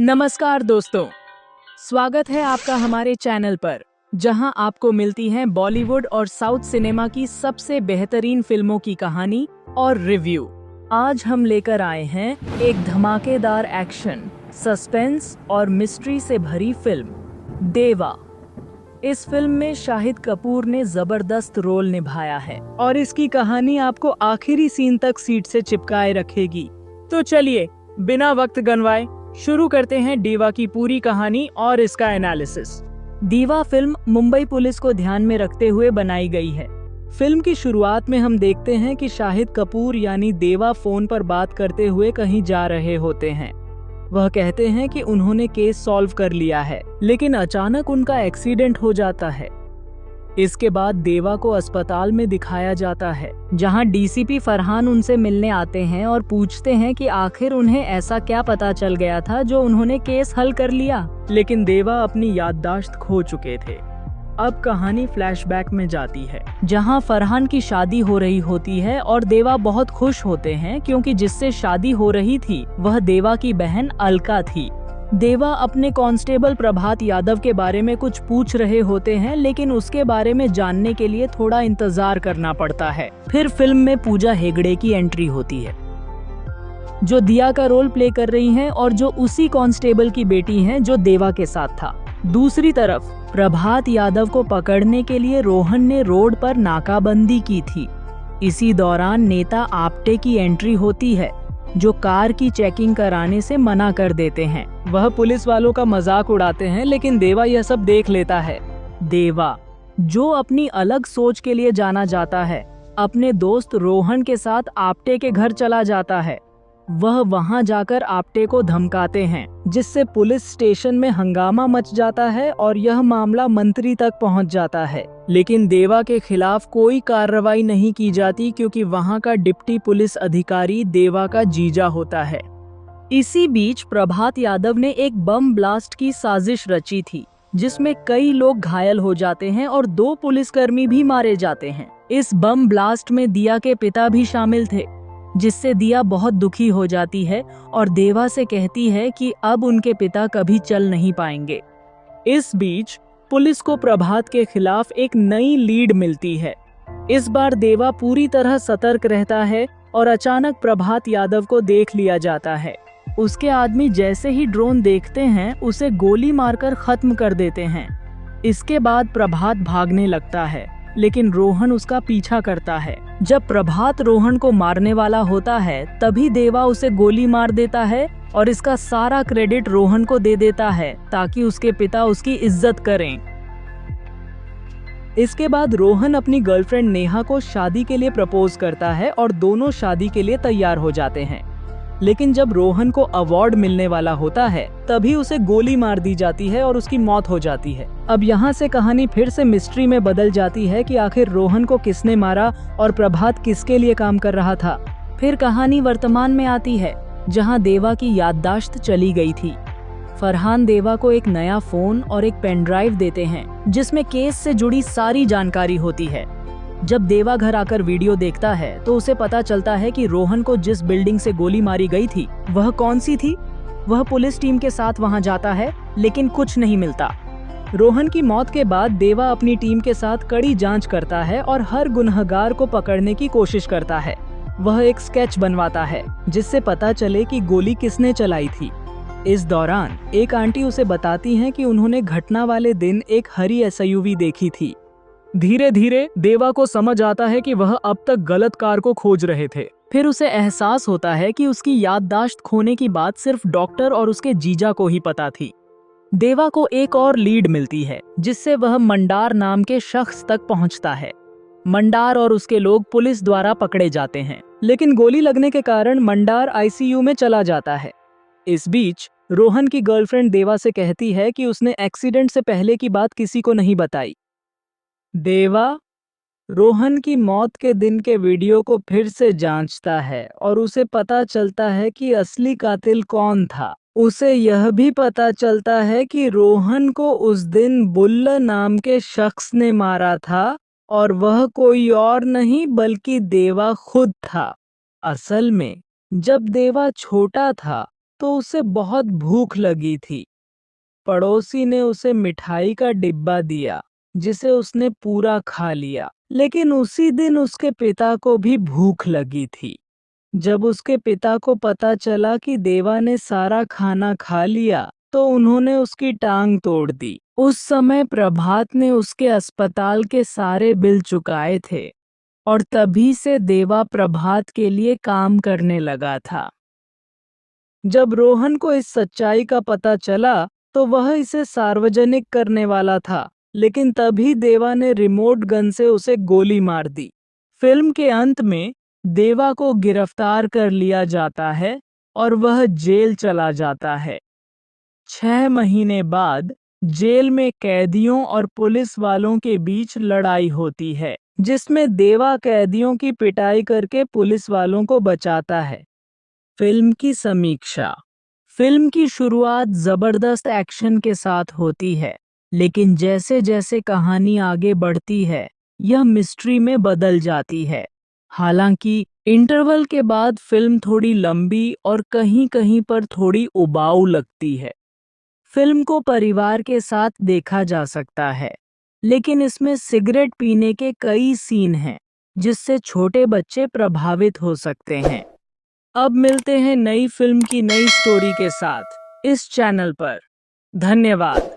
नमस्कार दोस्तों, स्वागत है आपका हमारे चैनल पर, जहां आपको मिलती हैं बॉलीवुड और साउथ सिनेमा की सबसे बेहतरीन फिल्मों की कहानी और रिव्यू। आज हम लेकर आए हैं एक धमाकेदार एक्शन, सस्पेंस और मिस्ट्री से भरी फिल्म देवा। इस फिल्म में शाहिद कपूर ने जबरदस्त रोल निभाया है और इसकी कहानी आपको आखिरी सीन तक सीट से चिपकाए रखेगी। तो चलिए बिना वक्त गंवाए शुरू करते हैं देवा की पूरी कहानी और इसका एनालिसिस। देवा फिल्म मुंबई पुलिस को ध्यान में रखते हुए बनाई गई है। फिल्म की शुरुआत में हम देखते हैं कि शाहिद कपूर यानी देवा फोन पर बात करते हुए कहीं जा रहे होते हैं। वह कहते हैं कि उन्होंने केस सॉल्व कर लिया है, लेकिन अचानक उनका एक्सीडेंट हो जाता है। इसके बाद देवा को अस्पताल में दिखाया जाता है, जहां डीसीपी फरहान उनसे मिलने आते हैं और पूछते हैं कि आखिर उन्हें ऐसा क्या पता चल गया था जो उन्होंने केस हल कर लिया। लेकिन देवा अपनी याददाश्त खो चुके थे। अब कहानी फ्लैशबैक में जाती है, जहां फरहान की शादी हो रही होती है और देवा बहुत खुश होते हैं क्योंकि जिससे शादी हो रही थी वह देवा की बहन अलका थी। देवा अपने कांस्टेबल प्रभात यादव के बारे में कुछ पूछ रहे होते हैं, लेकिन उसके बारे में जानने के लिए थोड़ा इंतजार करना पड़ता है। फिर फिल्म में पूजा हेगड़े की एंट्री होती है, जो दिया का रोल प्ले कर रही हैं और जो उसी कांस्टेबल की बेटी हैं जो देवा के साथ था। दूसरी तरफ प्रभात यादव को पकड़ने के लिए रोहन ने रोड पर नाकाबंदी की थी। इसी दौरान नेता आप्टे की एंट्री होती है, जो कार की चेकिंग कराने से मना कर देते हैं। वह पुलिस वालों का मजाक उड़ाते हैं, लेकिन देवा यह सब देख लेता है। देवा, जो अपनी अलग सोच के लिए जाना जाता है, अपने दोस्त रोहन के साथ आप्टे के घर चला जाता है। वह वहां जाकर आप्टे को धमकाते हैं, जिससे पुलिस स्टेशन में हंगामा मच जाता है और यह मामला मंत्री तक पहुंच जाता है। लेकिन देवा के खिलाफ कोई कार्रवाई नहीं की जाती क्योंकि वहां का डिप्टी पुलिस अधिकारी देवा का जीजा होता है। इसी बीच प्रभात यादव ने एक बम ब्लास्ट की साजिश रची थी, जिसमें कई लोग घायल हो जाते हैं और 2 पुलिसकर्मी भी मारे जाते हैं। इस बम ब्लास्ट में दिया के पिता भी शामिल थे, जिससे दिया बहुत दुखी हो जाती है और देवा से कहती है कि अब उनके पिता कभी चल नहीं पाएंगे। इस बीच पुलिस को प्रभात के खिलाफ एक नई लीड मिलती है। इस बार देवा पूरी तरह सतर्क रहता है और अचानक प्रभात यादव को देख लिया जाता है। उसके आदमी जैसे ही ड्रोन देखते हैं, उसे गोली मारकर खत्म कर देते हैं। इसके बाद प्रभात भागने लगता है, लेकिन रोहन उसका पीछा करता है। जब प्रभात रोहन को मारने वाला होता है, तभी देवा उसे गोली मार देता है और इसका सारा क्रेडिट रोहन को दे देता है, ताकि उसके पिता उसकी इज्जत करें। इसके बाद रोहन अपनी गर्लफ्रेंड नेहा को शादी के लिए प्रपोज करता है और दोनों शादी के लिए तैयार हो जाते हैं। लेकिन जब रोहन को अवार्ड मिलने वाला होता है, तभी उसे गोली मार दी जाती है और उसकी मौत हो जाती है। अब यहाँ से कहानी फिर से मिस्ट्री में बदल जाती है कि आखिर रोहन को किसने मारा और प्रभात किसके लिए काम कर रहा था। फिर कहानी वर्तमान में आती है, जहाँ देवा की याददाश्त चली गई थी। फरहान देवा को एक नया फोन और एक पेन ड्राइव देते हैं, जिसमें केस से जुड़ी सारी जानकारी होती है। जब देवा घर आकर वीडियो देखता है, तो उसे पता चलता है कि रोहन को जिस बिल्डिंग से गोली मारी गई थी, वह कौन सी थी। वह पुलिस टीम के साथ वहां जाता है, लेकिन कुछ नहीं मिलता। रोहन की मौत के बाद देवा अपनी टीम के साथ कड़ी जांच करता है और हर गुनहगार को पकड़ने की कोशिश करता है। वह एक स्केच बनवाता है, जिससे पता चले कि गोली किसने चलाई थी। इस दौरान एक आंटी उसे बताती हैं कि उन्होंने घटना वाले दिन एक हरी एसयूवी देखी थी। धीरे धीरे देवा को समझ आता है कि वह अब तक गलत कार को खोज रहे थे। फिर उसे एहसास होता है कि उसकी याददाश्त खोने की बात सिर्फ डॉक्टर और उसके जीजा को ही पता थी। देवा को एक और लीड मिलती है, जिससे वह मंडार नाम के शख्स तक पहुंचता है। मंडार और उसके लोग पुलिस द्वारा पकड़े जाते हैं, लेकिन गोली लगने के कारण मंडार आईसीयू में चला जाता है। इस बीच रोहन की गर्लफ्रेंड देवा से कहती है कि उसने एक्सीडेंट से पहले की बात किसी को नहीं बताई। देवा रोहन की मौत के दिन के वीडियो को फिर से जांचता है और उसे पता चलता है कि असली कातिल कौन था। उसे यह भी पता चलता है कि रोहन को उस दिन बुल्ला नाम के शख्स ने मारा था और वह कोई और नहीं बल्कि देवा खुद था। असल में जब देवा छोटा था, तो उसे बहुत भूख लगी थी। पड़ोसी ने उसे मिठाई का डिब्बा दिया, जिसे उसने पूरा खा लिया। लेकिन उसी दिन उसके पिता को भी भूख लगी थी। जब उसके पिता को पता चला कि देवा ने सारा खाना खा लिया, तो उन्होंने उसकी टांग तोड़ दी। उस समय प्रभात ने उसके अस्पताल के सारे बिल चुकाए थे और तभी से देवा प्रभात के लिए काम करने लगा था। जब रोहन को इस सच्चाई का पता चला, तो वह इसे सार्वजनिक करने वाला था, लेकिन तभी देवा ने रिमोट गन से उसे गोली मार दी। फिल्म के अंत में देवा को गिरफ्तार कर लिया जाता है और वह जेल चला जाता है। 6 महीने बाद जेल में कैदियों और पुलिस वालों के बीच लड़ाई होती है, जिसमें देवा कैदियों की पिटाई करके पुलिस वालों को बचाता है। फिल्म की समीक्षा। फिल्म की शुरुआत जबरदस्त एक्शन के साथ होती है, लेकिन जैसे जैसे कहानी आगे बढ़ती है, यह मिस्ट्री में बदल जाती है। हालांकि इंटरवल के बाद फिल्म थोड़ी लंबी और कहीं-कहीं पर थोड़ी उबाऊ लगती है। फिल्म को परिवार के साथ देखा जा सकता है, लेकिन इसमें सिगरेट पीने के कई सीन हैं, जिससे छोटे बच्चे प्रभावित हो सकते हैं। अब मिलते हैं नई फिल्म की नई स्टोरी के साथ इस चैनल पर। धन्यवाद।